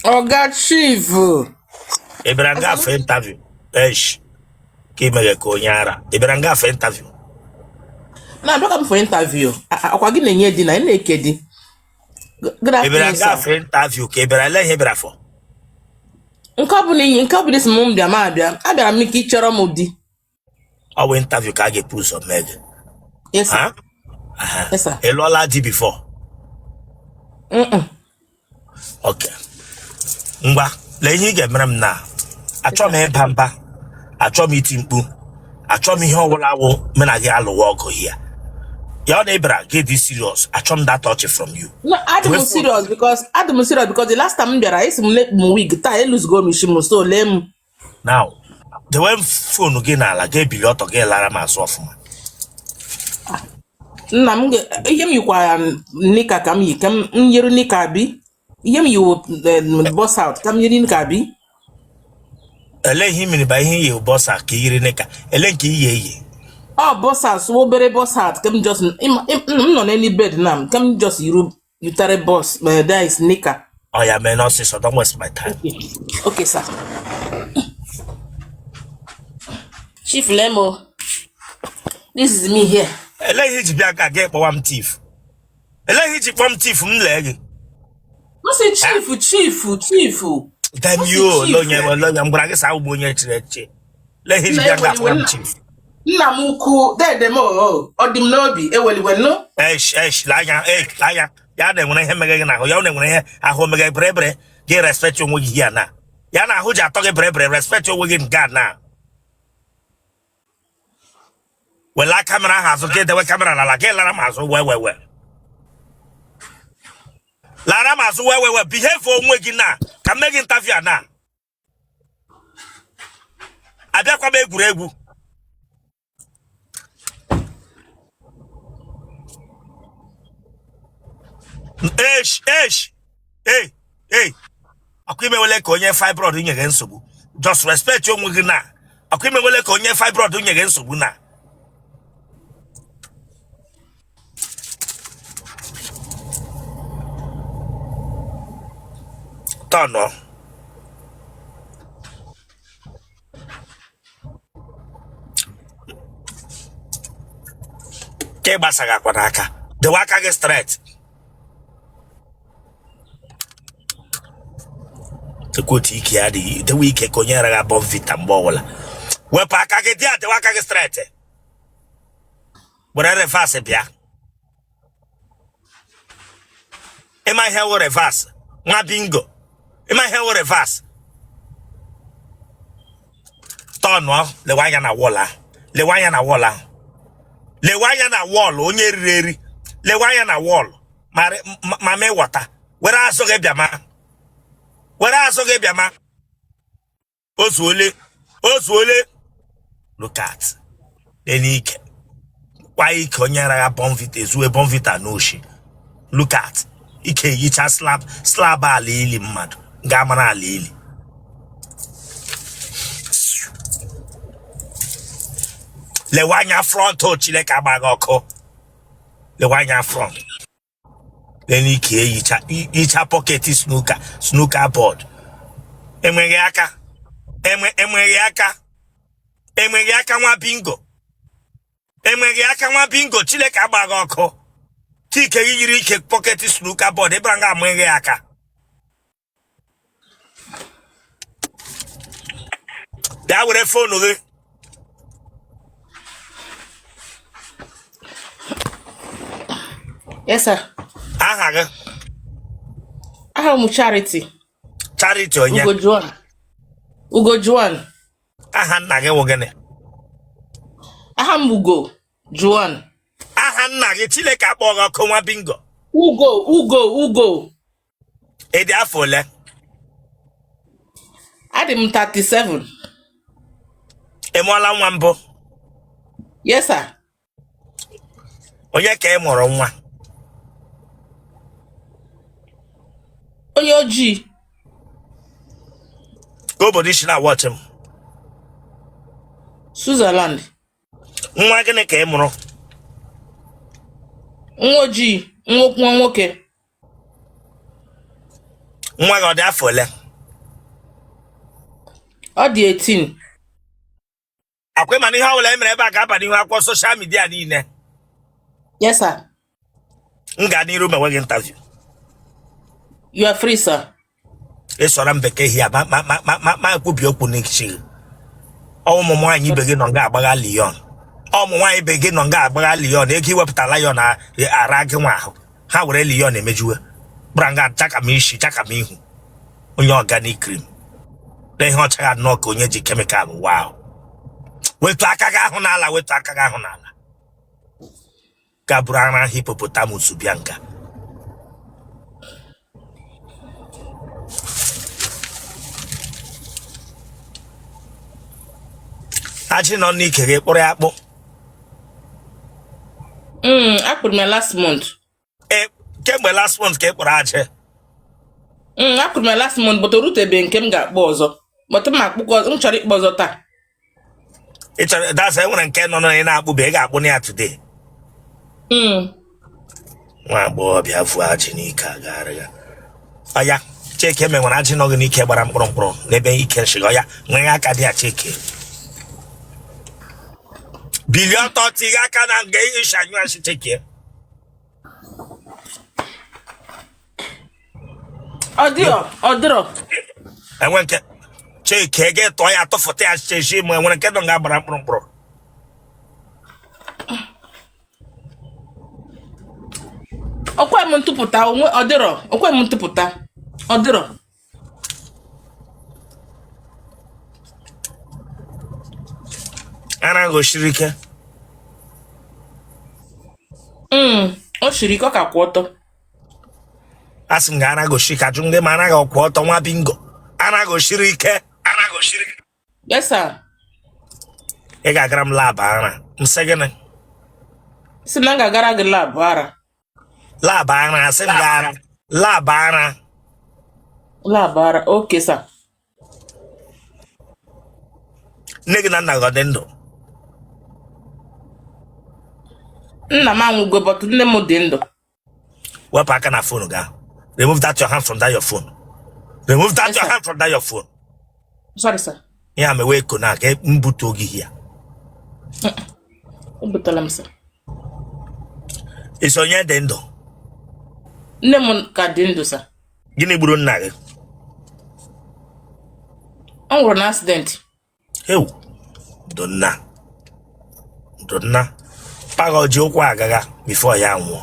Oga Chief. Eberanga for interview. Esh. Kimege konyara. Eberanga for interview. Na don't come for interview. Akwa gi nenye di na eke di. Good afternoon, Eberanga sir. for interview. Keberale hebra for. Nka bu ni nka bu dis mum bia ma bia. Abia mi ki chero mo di. Our interview ka get pull some meg. Yes, sir. Huh? Yes, sir. Elola di before. Okay. Ngba, le ihe ge mram na. Achọ m pampa. Achọ m iti mkpu. Achọ m ihe ọwụla wo me na gị alụwa ọgụ here. Ya na Ibra get this serious. Achọ m that touch from you. No, I'm serious because the last time bia is mu wig ta lose go mi shimu so lem. Now, the way phone gị na ala ge bili ọtọ gị lara ma asụ ọfụma. Nna m ihe m yikwa nika ka m yi ka m nyeru nika bi. Ihe m yi boss out ka m yiri nika bi. Ele ihe mini ba ihe ye boss a ka yiri nika. Ele nke iye iye. Oh, boss out, so bere boss out. Come just no any bed now. Come just you tare boss. There is nika. Oh yeah, man, also so don't waste my time. Okay, sir. Chief Lemo, this is me here. Ele ihe ji bịa ka get pawam thief. Ele ihe ji pawam thief m leg. No say chief. Damn you, lonya mgbara gị sa ugbo onye chire eche. Ele ihe ji bịa ka pawam thief. Nna m ukwu dem odim n'obi eweliwe no. Lanya, ya na enwere ihe mege gị na ahụ, ya na enwere ihe ahụ mege bre gị respect onwe gị here na. Ya na ahụ ji atọ gị bre respect onwe gị nga na. Wela camera has okay, the camera la get Lara Mazo we. Lara Mazo we behave for Mwegina, can make interview na. Adakwa be guregu. Hey. Akwime wele ko nye fibroid nyege nsogbu. Just respect your Mwegina. Akwime wele ko nye fibroid nyege nsogbu na. Tono. Ke basaga kwa naka. The waka get straight. The koti iki adi. The wike konyera ga bon vita mbola. We pa kage dia the waka get straight. But I reverse bia. Am I here with reverse? Nga bingo. Am I here with reverse? Tono, le wanya na wall. Le wanya na wall, onye riri. Le wanya na wall. Mame water. Where are so gebiama? Osuole. Look at. Denike. Why konyara bonvita zue bonvita noshi. Look at. Ike yicha slab alili mmadu. Gamana alili. Le wanya front o chile kabagoko. Le wanya front. Then ike yicha pocket snooker board. Emwege aka nwa bingo. Emwege aka nwa bingo chile kabagoko. Tike yiri ike pocket snooker board ebranga mwege aka. That would have phone okay. Yes, sir. Aha. Aha Charity. Charity onye. Ugo Juan. Aha nna gị wogene. Aha Ugo Juan. Aha nna gị Chineke akpọghị ọkụ nwa bingo. Ugo. Edi afọ ole? Adị m 37. Ịmụọla nwa mbụ? Yes, sir. Onye ka ị mụrụ nwa? Onye ojii. Obodo isi na watch him. Switzerland. Nwa gịnị ka ị mụrụ? Nwa ojii, nwa nwoke. Nwa gị ọ dị afọ ole? Ọ dị 18. Akwa ịma na ihe ọbụla emere ebe a ga-aba n'ihu akwụkwọ soshal midia niile. Yes, sir. M ga n'iru ma enweghị interview. You are free, sir. Ịsọrọ m bekee hia ma ekwubi okwu n'echi. Ụmụ nwaanyị ibe gị nọ nga agbagha lion. Ụmụ nwaanyị ibe gị nọ nga agbagha lion. Ego iwepụta lion na ara gị nwa ahụ. Ha were lion emejuwe. Branga chaka m isi, chaka m ihu. Onye organic cream. Na ihe ọcha ya nnọọ ka onye ji chemical. Wow. Wetu aka gị ahụ n'ala, wetu aka gị ahụ n'ala. Gaburu ara hippopotamus bịa nga. Achị nọ n'ike gị kpụrụ akpụ. Akpụrụ m last month. Kemgbe last month ka ị kpụrụ achị. Akpụrụ m last month, but o rutebe nke m ga-akpọ ọzọ. But m chọrọ ịkpọ ọzọ taa. Ị chọrọ dasa enwere nke nọ na ị na-akpụbe ị ga-akpụ ya today. Nwa agbọghọbịa afọ achị n'ike agara ya. Ọya, Chike menwere achị nọ gị n'ike gbara mkpụrụ n'ebe ike nshịga. Ọya, nwere aka dị ya Chike. Bilion tọtị aka na nga ịsha anyụ achị Chike. Ọ dịrọ. Enwe nke Chike ga-etọ ya tụfụta ya chechi ma enwere nke nọ nga gbara mkpụrụ. Okwe m ntụpụta ọ dịrọ. Okwe m ntụpụta ọ dịrọ. Ara gosiri ike. O shiri ike ọ ka kwụ ọtọ. Asị m ga ara gosi ka jụ ndị ma anaghị ọkwụ ọtọ nwa bingo. Ara gosiri ike. Yes, sir. Ị ga-agara m lab ara. M sị gịnị? Si na m ga-agara gị lab ara. Lab ara, asị m gara. Lab ara. Lab ara, okay, sir. Nne gị na nna gị ọ dị ndụ? Nna m anwụgo, but nne m dị ndụ. Wepụ aka na phone gị. Remove that your hand from that your phone. Remove that your hand from that your phone. Sorry, sir. Ya me wee kona ka mbuto ogi hia. Ubutala m, sir. Iso onye dị ndụ? Nne m ka dị ndụ, sir. Gịnị gburu nna gị? Ọ nwụrụ na accident. Ewu. Donna. Pago ji ụkwụ agaga before ya nwụọ.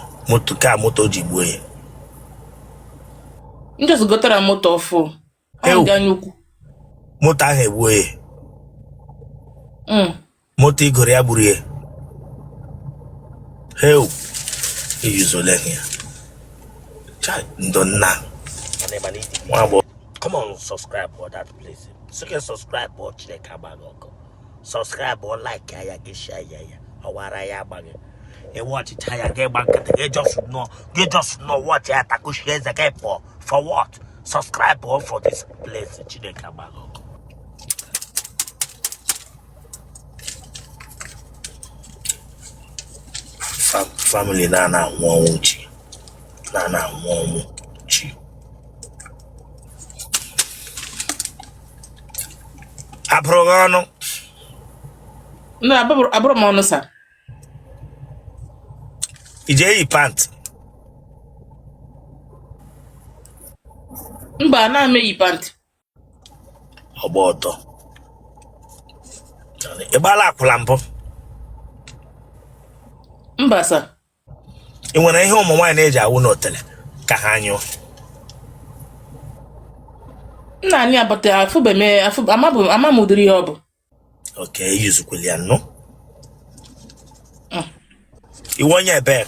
Moto ji gbuo ya. M just gotara moto ọfụ. Ọ dị anya ukwu. Moto ahụ egbuo ya. Moto igoro ya gburu ya. Ewu. Iyuzole ya. Donna. Come on, subscribe for that place. So you can subscribe or check out. Subscribe or like ya get share ya. Awara ya bag. And watch it ya get back. You just know what ya taku shares again for what? Subscribe or for this place. Chineka bago. Family na nwonchi. Na nwonchi. Aprogano. No, abro m ọnụ, sir. Ije yi pant. Mba, na me yi pant. Ọgba ọtọ. Ịgbala akwụla mbụ. Mba, sir. Ị nwere ihe ụmụ nwaanyị na-eji awụ n'Otele ka ha nyụọ? Nna anyị abata afụbe me ama m udiri ihe ọ bụ. Okay, yuzukwili ya no. Iwe onye ebe?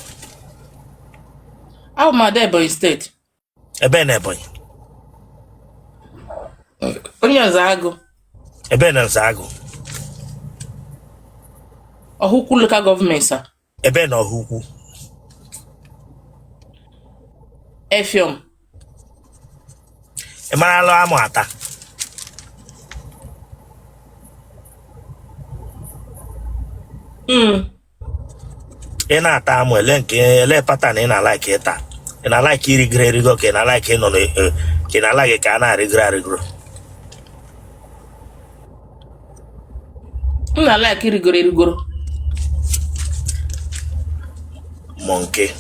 Ahụ m ada Ebonyi steeti. Ebe na Ebonyi? Onye Nzagụ. Ebe na Nzagụ? Ọhụkwu local government, sir. Ebe na Ọhụkwu? Efiom. Ị mara alụ amụ ata? Ị na-ata amụ ele patan ị na-alaiki ịta? Ị na-alaiki irigoro erigo ka ị na-alaiki ịnọ Kina like ka na rigro. Na like rigoro. Monkey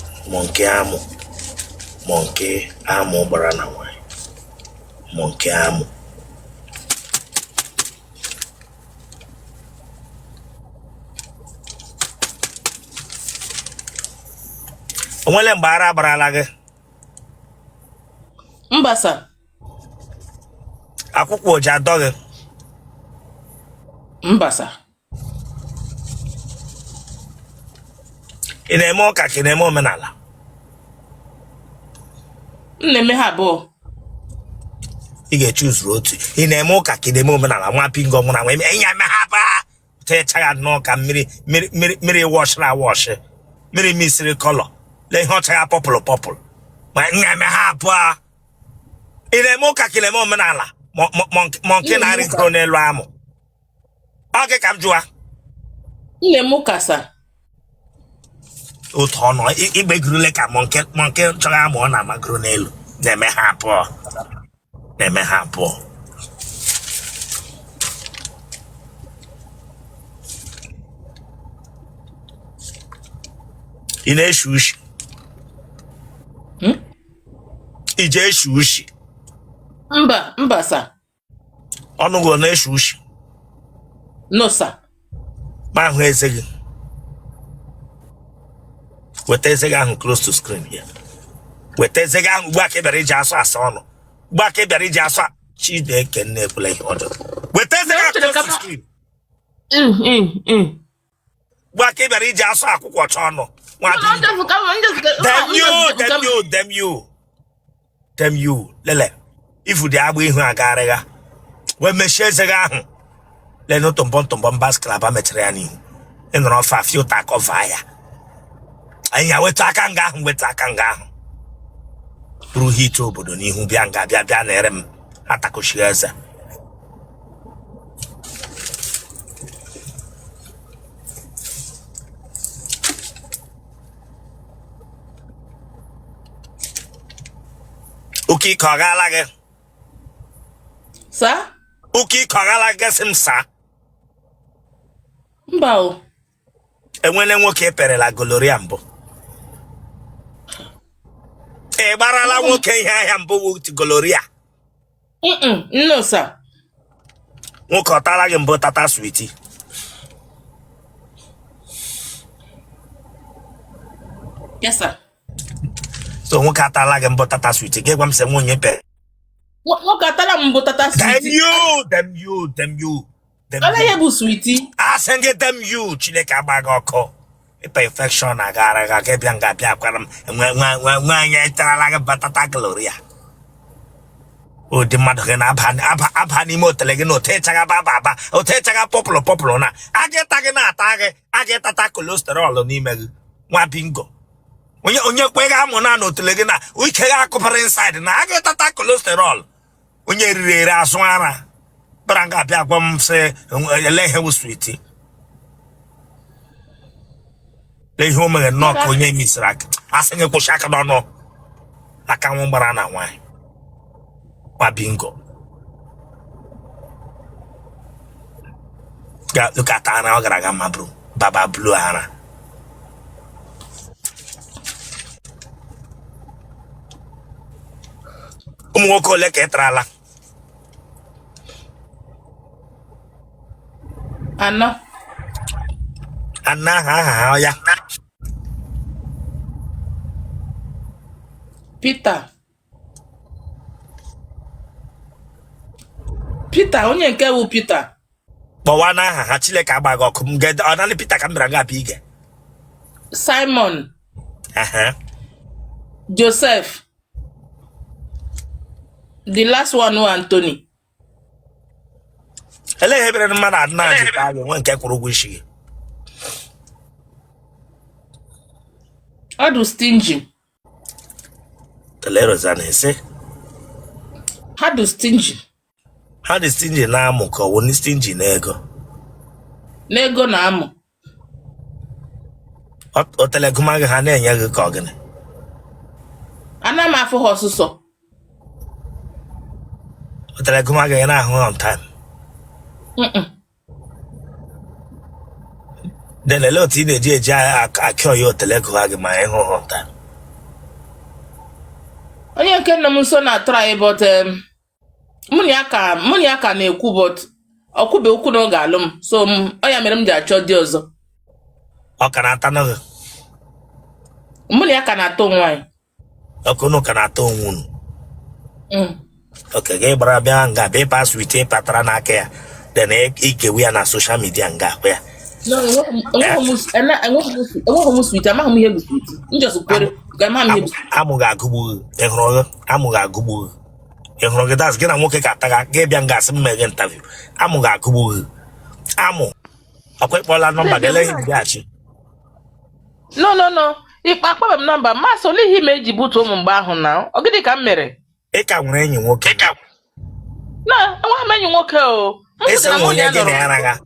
amu. Monkey amu bara na nwanyị. Monkey amu. Onwele mbara barala gị. Mbasa. Akwụkwọ oji adọ gị. Mbasa. Ị na-eme ụka ka ị na-eme omenala? Na-eme ha abụọ. Ị ga-echuzuru otu. Ị na-eme ụka ka ị na-eme omenala nwa pingo mụ na nwa eme eme ha ba. Techa ya n'ọka mmiri wash na wash. Mmiri misiri color. Le ihe ọcha ya pọpụlụ. Ma eme ha abụọ. Ị na-eme ụka ka ị na-eme omenala? Monkey na-arịgoro n'elu amụ. Ọ gị ka m jụa. Na-eme ụka sa. Otu ọnụ igbegurule ka monkey chọrọ amụ ọ na-amagoro n'elu. Na-eme ha abụọ. Na-eme ha abụọ. Ị na-eshi ushi? Ije eshi ushi? Mba sa. Ọnụgụ na-eshi ushi? No sa. Ma ahụ eze gị. Weta eze gị ahụ close to screen ya. Weta eze gị ahụ ugbu a ka ị bịara iji asụ asa ọnụ. Ugbu a ka ị bịara iji asụ Chineke na-ekwula ihe ọjọọ. Weta eze gị ahụ close to screen. Ugbu a ka ị bịara iji asụ akwụkwọ ọcha ọnụ. Damn you. Lele. Ifu dị agba ihu agarịga. Wee mechie eze gị ahụ. Lenu tụmbọ mbasklaba mechara ya n'ihu. Ị nọrọ ofe afị ụta akọva ya. Anyị ya weta aka nga ahụ. Buru hit obodo n'ihu bịa na-ere m. Atakochiri eze. Uki ike ọ gaala gị? Sa? Uki ike ọ gaala gị sị m sa? Mba o. Enwele nwoke eperela goloria mbụ. Ị gbarala nwoke ihe ahịa mbụ wụ goloria? No sa. Nwoke ọ tala gị mbụ tata sweetie? Yes sir. So nwoke atala gị mbụ tata sweetie gị gwa m sị nwunye pere. Nwoke atala m mbụ tata sweetie. Damn you. Ala ya bụ sweetie. Asị gị damn you Chineke agba gị ọkụ. Perfection agara ga bịa nga bịa kwara m nwaanyị tarala gị batata gloria. Ụdị mmadụ gị na-aba n'ime otele gị na otechaga baba otechaga pọpụlụ na agịta gị na-ata gị agịtata kolesterọl n'ime gị nwa bingo. Onye kwe ga amụ na otele gị na ike ga akụpara inside na agịtata kolesterọl. Onye riri ere azụ ara bara nga bịa gwa m sị ele ihe wụ sweetie. Ihe o mere nnọọ ka onye misiri aka asị gị kwụsị aka n'ọnụ aka nwụ gbara na nwaanyị nwa bingo lukata ara ọ gara aga maburu baba blu ara ụmụ nwoke ole ka ị tarala? Anọ aha ya Peter onye nke wu Peter kpọwa n'aha ha Chineke agbaghị ọkụ m ọ naanị Peter ka m bịara ga abịa ige. Simon Joseph the last one who Anthony. Ele ihe bere mmadụ adịna ajụ ka agụ nwe nke kwụrụ ụgwọ isi gị. Ọ dị stingy. Telerozana ese Ha dị stingy. Ha dị stingy na amụ ka ọ wụ stingy na ego. N'ego na amụ. Otele gụma gị ha na-enye gị ka ọ gịnị? Ana m afụ ha ọsụsọ. Otele kuma ga na ahụ on time. Then a lot in the JJ I kill your Otele kuma ga ma ịhụ on time. Onye nke nna m nso na try but mụnị aka na-ekwu but ọkwụbe okwu na ọ ga-alụ m so ọ ya mere m ji achọ dị ọzọ. Ọ ka na-ata n'oge. Mụnị aka na-atọ nwaanyị. Ọkụ nụ ka na-atọ onwe unu. Okay, gị gbara bịa nga bịa pas wite patara n'aka ya then ikewe ya na social media nga akwa ya. Enweghị m sweet, amaghị m ihe bụ sweet. Njọsụ kwere ga-ama m ihe bụ sweet. Amụ ga-agụgbu ịhụrụ amụ ga-agụgbu ịhụrụ gị das gị na nwoke ka ataga gị bịa nga asị mmeghe interview amụ ga-agụgbu amụ ọkwa ịkpọla nọmba gị eleghị bịaghachi. No. Ikpa akpọbe m nọmba ma so n'ihi ma eji butu ụmụ mgbe ahụ na ọ gịnị ka m mere? Ị ka nwere enyi nwoke. Na enweghị m enyi nwoke o. Ese onye gị na ya naga.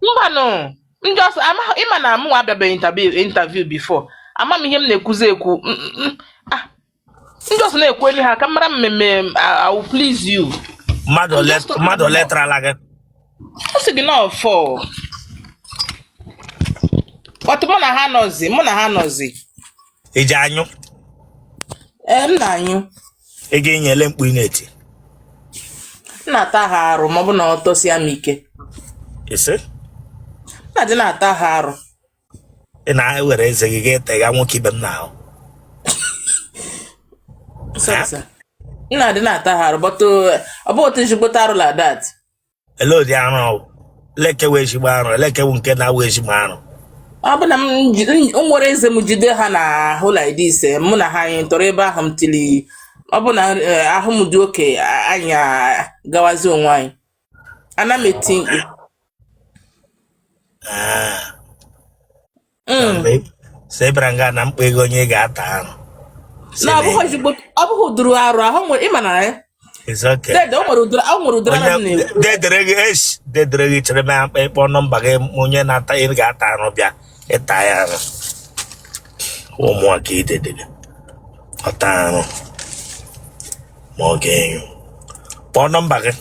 Mbanụ njọsụ amaghị ịma na mụ abịabeghị interview before ama m ihe m na-ekwuzi ekwu. Njọsụ na-ekwu enyi ha ka mara mmemme I will please you. Mmadụ letrala gị. Ọ sị gị na ọfọ. Ọtụ mụ na ha nọzi. Iji anyụ. M na-anyụ. Ị ga-enyele mkpu ị na-eti. M na-ata ha arụ ma ọ bụ na ọ tọsịa m ike. Ise? Na-adị na-ata ha arụ. Ị na-ewere eze gị ga-etega nwoke ibe m n'ahụ. M na-adị na-ata ha arụ but ọ bụ otu ezigbote arụ like that. Ele ụdị arụ lekewe ezigbo arụ elekewu nke na-awa ezigbo arụ. Ọ bụ na m nwere eze m jide ha n'ahụ like this mụ na ha anyị tọrọ ebe ahụ m tili ọ bụ na ahụ m dị oke anyị gawazi onwe anyị ana m eti mkpu sebra nga na mkpa ego onye ga-ata arụ na ọ bụghị ụdịrị arụ ahụ nwere ịma na ya. It's okay. Dede o nwere ụdịrị arụ na-ekwu. Dedere gị chere m akpa ịkpọ nọmba gị onye na-ata ị ga-ata arụ bịa ịta ya arụ. Ụmụaka idedede ọta arụ ma ọ ga-enyo kpọọ nọmba gị.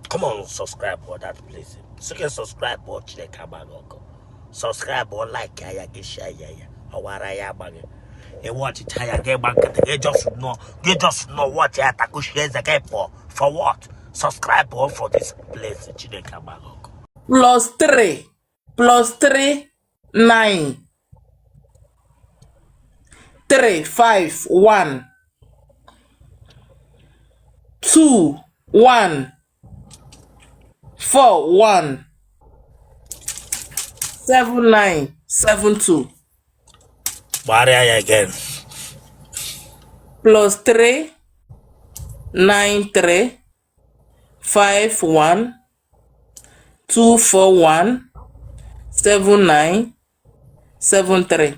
Come on, subscribe for that place. So you can subscribe or check out. Subscribe or like ya get share ya. Awara ya bagi. E watch it ya get back. They just know what ya taku share the game for what? Subscribe or for this place. +3 9 3 5 1 2 1 4 1 7 9 7 2. Barrier again. +3 9 3 5 1 2 4 1 7 9 7 3.